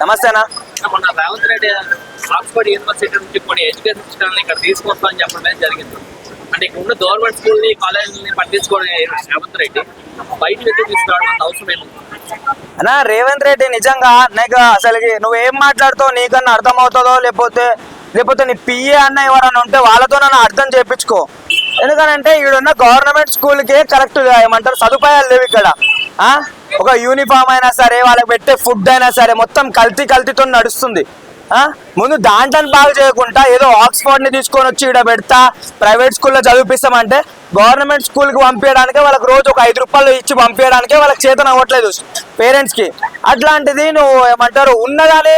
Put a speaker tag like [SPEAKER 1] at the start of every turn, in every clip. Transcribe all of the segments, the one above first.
[SPEAKER 1] నమస్తేనా.
[SPEAKER 2] మొన్న Revanth Reddy Oxford university నుంచి కొన్ని ఎడ్యుకేషన్ సిస్టమ్ ఇక్కడ తీసుకొస్తామని చెప్పడం జరిగింది. అంటే ఇక్కడ ఉన్న గవర్నమెంట్ స్కూల్ని కాలేజీని పట్టించుకోవడం రేవంత్ రెడ్డి బయట నుంచి తీసుకురావడం అవసరం ఏముంది
[SPEAKER 1] అన్నా? రేవంత్ రెడ్డి నిజంగా నీకు అసలుకి నువ్వేం మాట్లాడుతావు నీకన్నా అర్థం అవుతుందో లేకపోతే నీ పిఏ అన్న ఎవరన్నా ఉంటే వాళ్ళతో నన్ను అర్థం చేయించుకో. ఎందుకనంటే ఈడున్న గవర్నమెంట్ స్కూల్కి కరెక్ట్ ఏమంటారు సదుపాయాలు లేవు ఇక్కడ. ఒక యూనిఫామ్ అయినా సరే వాళ్ళకి పెట్టే ఫుడ్ అయినా సరే మొత్తం కల్తీతో నడుస్తుంది. ముందు దాంట్లో బాగా చేయకుండా ఏదో ఆక్స్ఫర్డ్ని తీసుకొని వచ్చి ఇక్కడ పెడతా ప్రైవేట్ స్కూల్లో చదివిపిస్తామంటే గవర్నమెంట్ స్కూల్కి పంపించడానికే వాళ్ళకి రోజు ఒక 5 రూపాయలు ఇచ్చి పంపించడానికే వాళ్ళకి చేతన అవ్వట్లేదు పేరెంట్స్కి. అట్లాంటిది నువ్వు ఏమంటారు ఉన్నదాన్ని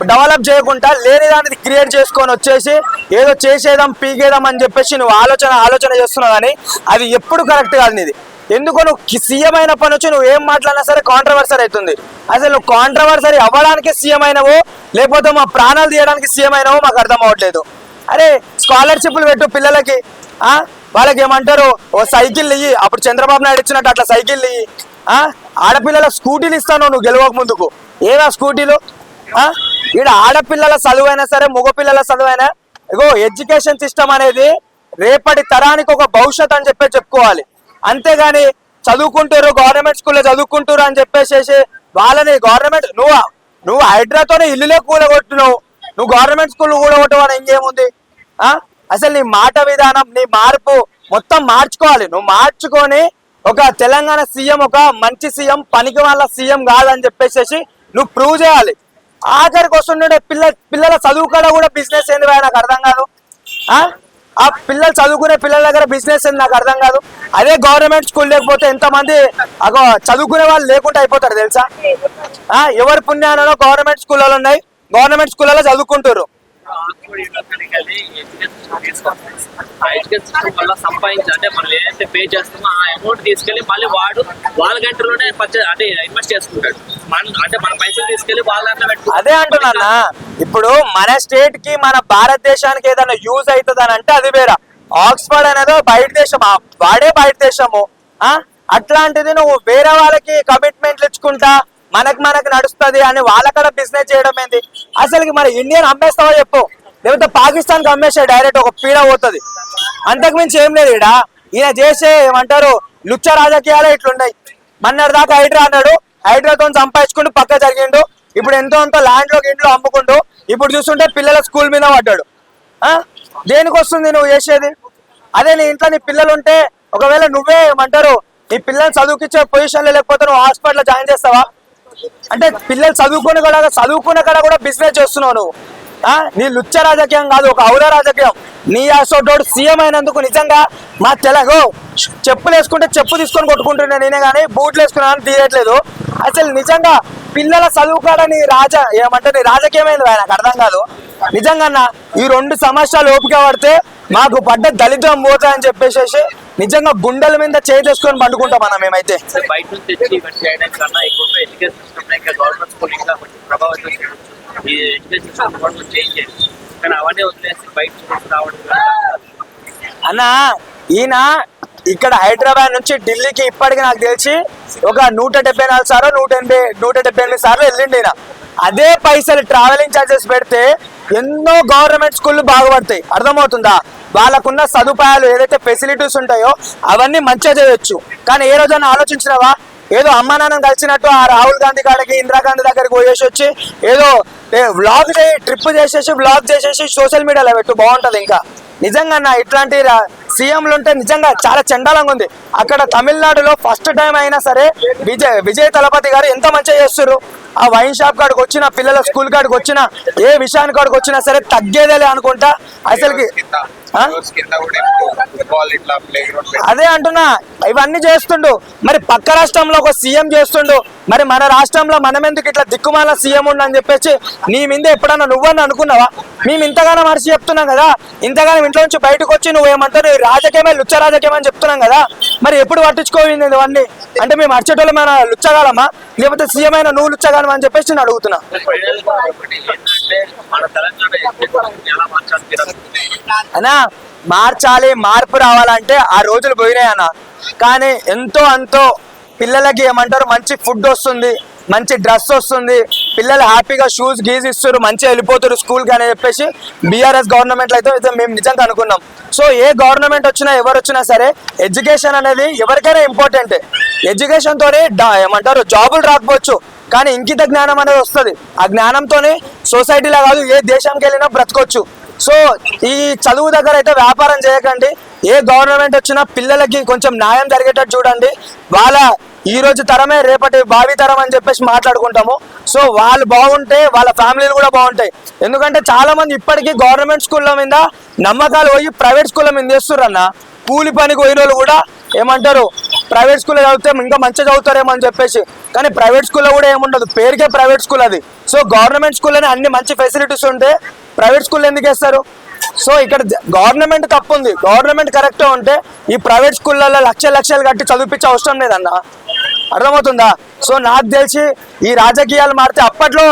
[SPEAKER 1] డెవలప్ చేయకుండా లేని దాన్ని క్రియేట్ చేసుకొని వచ్చేసి ఏదో చేసేదాం పీకేదాం అని చెప్పేసి నువ్వు ఆలోచన చేస్తున్నావు. కానీ అది ఎప్పుడు కరెక్ట్ కాదు నీది. ఎందుకో నువ్వు సీఎం అయినప్పటి నుంచి నువ్వు ఏం మాట్లాడినా సరే కాంట్రవర్సరీ అవుతుంది. అసలు నువ్వు కాంట్రవర్సరీ అవ్వడానికి సీఎం అయినవో లేకపోతే మా ప్రాణాలు తీయడానికి సీఎం అయినవో మాకు అర్థం అవ్వట్లేదు. అరే స్కాలర్షిప్లు పెట్టు పిల్లలకి, వాళ్ళకి ఏమంటారు ఓ సైకిల్ ఇయ్యి, అప్పుడు చంద్రబాబు నాయుడు ఇచ్చినట్టు అట్లా సైకిల్ ఇయ్యి. ఆడపిల్లల స్కూటీలు ఇస్తాను నువ్వు గెలవక ముందుకు. ఏవా స్కూటీలు? ఈడ ఆడపిల్లల చదువైనా సరే మగపిల్లల చదువైనా ఇగో ఎడ్యుకేషన్ సిస్టమ్ అనేది రేపటి తరానికి ఒక భవిష్యత్ అని చెప్పుకోవాలి. అంతేగాని చదువుకుంటారు గవర్నమెంట్ స్కూల్లో చదువుకుంటారు అని చెప్పేసి వాళ్ళని గవర్నమెంట్ నువ్వు హైడ్రాతోనే ఇల్లులే కూలగొట్టున్నావు, నువ్వు గవర్నమెంట్ స్కూల్ కూలగొట్టవని ఇంకేముంది? అసలు నీ మాట విధానం నీ మార్పు మొత్తం మార్చుకోవాలి. నువ్వు మార్చుకొని ఒక తెలంగాణ సీఎం ఒక మంచి సీఎం పనికి వాళ్ళ సీఎం కాదని చెప్పేసి నువ్వు ప్రూవ్ చేయాలి. ఆఖరికి వస్తుండే పిల్లల చదువు కాడ కూడా బిజినెస్ ఏంది నాకు అర్థం కాదు. ఆ పిల్లలు చదువుకునే పిల్లల దగ్గర బిజినెస్ ఏంది నాకు అర్థం కాదు. అదే గవర్నమెంట్ స్కూల్ లేకపోతే ఎంతమంది చదువుకునే వాళ్ళు లేకుండా అయిపోతారు తెలుసా? ఎవరి పుణ్యానో గవర్నమెంట్ స్కూళ్ళలో ఉన్నాయి, గవర్నమెంట్ స్కూళ్ళలో చదువుకుంటారు.
[SPEAKER 2] సంపాదించి అంటే మనం ఏదైతే పే చేస్తామో ఆ అమౌంట్ తీసుకెళ్లి మళ్ళీ వాడు వాళ్ళ గంటలోనే అంటే ఇన్వెస్ట్ చేసుకుంటాడు. అంటే మన పైసలు తీసుకెళ్లి వాళ్ళ దాంట్లో పెట్టు.
[SPEAKER 1] అదే అంటున్నా, ఇప్పుడు మన స్టేట్ కి మన భారతదేశానికి ఏదైనా యూజ్ అవుతుంది అని అంటే అది వేరే. ఆక్స్ఫర్డ్ అనేది బయట దేశం, వాడే బయట దేశము. అట్లాంటిది నువ్వు వేరే వాళ్ళకి కమిట్మెంట్లు ఇచ్చుకుంటా మనకు నడుస్తుంది అని వాళ్ళకడ బిజినెస్ చేయడం ఏంది? అసలుకి మన ఇండియన్ అమ్మేస్తావో చెప్పు, లేకపోతే పాకిస్తాన్కి అమ్మేసే డైరెక్ట్ ఒక పీడ పోతుంది. అంతకుమించి ఏం లేదు. ఈయన చేసే ఏమంటారు లుచ్చ రాజకీయాలే ఇట్లున్నాయి. మన్నటి దాకా హైడ్రా అన్నాడు, హైడ్రాతో సంపాదించుకుంటూ పక్క జరిగిండు. ఇప్పుడు ఎంతో ల్యాండ్లోకి ఇంట్లో అమ్ముకుంటూ ఇప్పుడు చూస్తుంటే పిల్లల స్కూల్ మీద పడ్డాడు. దేనికి వస్తుంది నువ్వు చేసేది? అదే నీ ఇంట్లో నీ పిల్లలు ఉంటే ఒకవేళ నువ్వే ఏమంటారు నీ పిల్లల్ని చదువుకిచ్చే పొజిషన్లో లేకపోతే నువ్వు హాస్పిటల్లో జాయిన్ చేస్తావా? అంటే పిల్లలు చదువుకునే కాడ కూడా బిజినెస్ చేస్తున్నావు నువ్వు. నీ లుచ్చ రాజకీయం కాదు, ఒక ఔర రాజకీయం. నీ అసోటోడు సీఎం అయినందుకు నిజంగా మా తెలుగు చెప్పులు వేసుకుంటే చెప్పు తీసుకొని కొట్టుకుంటున్నా నేనే కానీ బూట్లు వేసుకున్నాను తీయట్లేదు. అసలు నిజంగా పిల్లల చదువుకాడ నీ రాజకీయమైంది నాకు అర్థం కాదు. నిజంగా ఈ 2 సంవత్సరాలు ఓపిక పడితే మాకు పడ్డ దళిద్రం పోతా అని చెప్పేసి నిజంగా గుండెల మీద చేసుకొని పండుకుంటాం మనం. మేమైతే
[SPEAKER 2] బయట నుంచి తెచ్చి చేయడం కన్నా ఎక్కువ ఎడ్యుకేషన్ సిస్టమ్ ఇంకా గవర్నమెంట్ స్కూల్ ఇంకా ప్రభావితం ఈ ఎడ్యుకేషన్ సిస్టమ్ చేంజ్ చేయాలి. కానీ అవన్నీ వదిలేసి బయట రావడం
[SPEAKER 1] అన్న. ఈయన ఇక్కడ హైదరాబాద్ నుంచి ఢిల్లీకి ఇప్పటికి నాకు తెలిసి ఒక 174 సార్లు 178 సార్లు వెళ్ళిండి ఈయన. అదే పైసలు ట్రావెలింగ్ ఛార్జెస్ పెడితే ఎన్నో గవర్నమెంట్ స్కూళ్ళు బాగుపడతాయి. అర్థమవుతుందా? వాళ్ళకున్న సదుపాయాలు ఏదైతే ఫెసిలిటీస్ ఉంటాయో అవన్నీ మంచిగా చేయొచ్చు. కానీ ఏ రోజైనా ఆలోచించినావా? ఏదో అమ్మా నాన్న కలిసినట్టు ఆ రాహుల్ గాంధీ కాడికి ఇందిరాగాంధీ దగ్గరికి పోయేసి వచ్చి ఏదో వ్లాగ్ ట్రిప్ చేసేసి సోషల్ మీడియాలో పెట్టు బాగుంటది. ఇంకా నిజంగా ఇట్లాంటి సీఎంలు ఉంటే నిజంగా చాలా చండాలంగా ఉంది. అక్కడ తమిళనాడులో ఫస్ట్ టైం అయినా సరే విజయ్ తలపతి గారు ఎంత మంచిగా చేస్తారు. ఆ వైన్ షాప్ కాడికి వచ్చిన పిల్లల స్కూల్ కాడికి వచ్చిన ఏ విషయానికి కాడికి వచ్చినా సరే తగ్గేదేలే అనుకుంటా. అసలుకి అదే అంటున్నా, ఇవన్నీ చేస్తుండు. మరి పక్క రాష్ట్రంలో ఒక సీఎం చేస్తుండు, మరి మన రాష్ట్రంలో మనం ఎందుకు ఇట్లా దిక్కుమాల సీఎం ఉండని చెప్పేసి నీ మీద ఎప్పుడన్నా నువ్వని అనుకున్నావా? మేము ఇంతగానో మనిషి చెప్తున్నాం కదా, ఇంతగానో ఇంట్లో నుంచి బయటకు వచ్చి నువ్వేమంటారు రాజకీయమే లుచ్చ రాజకీయం అని చెప్తున్నాం కదా, మరి ఎప్పుడు పట్టించుకోవింది ఇవన్నీ? అంటే మేము అర్చేటోళ్ళు మన లుచ్చగాలమా లేకపోతే సీఎం అయినా నువ్వు లుచ్చగాలమా అని చెప్పేసి నేను అడుగుతున్నా. అన్నా మార్చాలి, మార్పు రావాలంటే ఆ రోజులు పోయినాయి అన్న. కానీ ఎంతో అంతో పిల్లలకి ఏమంటారు మంచి ఫుడ్ వస్తుంది, మంచి డ్రెస్ వస్తుంది, పిల్లలు హ్యాపీగా షూస్ గీజ్ ఇస్తారు, మంచిగా వెళ్ళిపోతారు స్కూల్కి అని చెప్పేసి బీఆర్ఎస్ గవర్నమెంట్లో అయితే మేము నిజంగా అనుకున్నాం. సో ఏ గవర్నమెంట్ వచ్చినా ఎవరు వచ్చినా సరే ఎడ్యుకేషన్ అనేది ఎవరికైనా ఇంపార్టెంట్. ఎడ్యుకేషన్తోనే ఏమంటారు జాబులు రాకపోవచ్చు, కానీ ఇంకిత జ్ఞానం అనేది వస్తుంది. ఆ జ్ఞానంతోనే సొసైటీలో కాదు ఏ దేశానికి వెళ్ళినా బ్రతకొచ్చు. సో ఈ చదువు దగ్గర అయితే వ్యాపారం చేయకండి. ఏ గవర్నమెంట్ వచ్చినా పిల్లలకి కొంచెం న్యాయం జరిగేటట్టు చూడండి. వాళ్ళ ఈ రోజు తరమే రేపటి భావి తరం అని చెప్పేసి మాట్లాడుకుంటాము. సో వాళ్ళు బాగుంటే వాళ్ళ ఫ్యామిలీలు కూడా బాగుంటాయి. ఎందుకంటే చాలా మంది ఇప్పటికీ గవర్నమెంట్ స్కూళ్ళ మీద నమ్మకాలు పోయి ప్రైవేట్ స్కూళ్ళ మీద చేస్తుర్రు అన్న. కూలి పనికి పోయిన వాళ్ళు కూడా ఏమంటారు ప్రైవేట్ స్కూల్లో చదివితే ఇంకా మంచిగా చదువుతారేమో అని చెప్పేసి, కానీ ప్రైవేట్ స్కూల్లో కూడా ఏముండదు, పేరుకే ప్రైవేట్ స్కూల్ అది. సో గవర్నమెంట్ స్కూల్లోనే అన్ని మంచి ఫెసిలిటీస్ ఉంటే ప్రైవేట్ స్కూల్ ఎందుకు వేస్తారు? సో ఇక్కడ గవర్నమెంట్ తప్పు ఉంది. గవర్నమెంట్ కరెక్ట్గా ఉంటే ఈ ప్రైవేట్ స్కూళ్ళల్లో లక్షలు కట్టి చదివించే అవసరం లేదన్న. అర్థమవుతుందా? సో నాకు తెలిసి ఈ రాజకీయాలు మారితే అప్పట్లో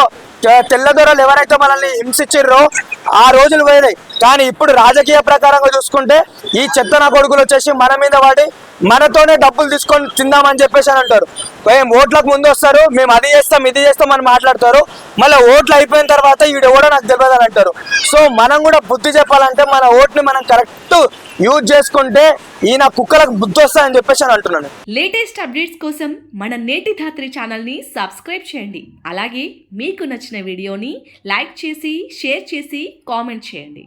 [SPEAKER 1] తెల్లదొరలు ఎవరైతే మనల్ని హింసించారో ఆ రోజులు పోయినాయి. కానీ ఇప్పుడు రాజకీయ ప్రకారంగా చూసుకుంటే ఈ చెత్తన కొడుకులు వచ్చేసి మన మీద వాడి మనతోనే డబ్బులు తీసుకొని తిందామని చెప్పేసి అని అంటారు. ఓట్లకు ముందు వస్తారు, మేము అది చేస్తాం ఇది చేస్తాం అని మాట్లాడతారు. మళ్ళీ ఓట్లు అయిపోయిన తర్వాత ఈడు ఎవడో నాకు తెలియదు అని అంటారు. సో మనం కూడా బుద్ధి చెప్పాలంటే మన ఓట్ని మనం కరెక్ట్ యూజ్ చేసుకుంటే ఈయన కుక్కలకు బుద్ధి వస్తాయని చెప్పేసి అని అంటున్నాను.
[SPEAKER 3] లేటెస్ట్ అప్డేట్స్ కోసం మన నేటి ధాత్రి ఛానల్ని సబ్స్క్రైబ్ చేయండి. అలాగే మీకు నచ్చిన వీడియోని లైక్ చేసి షేర్ చేసి కామెంట్ చేయండి.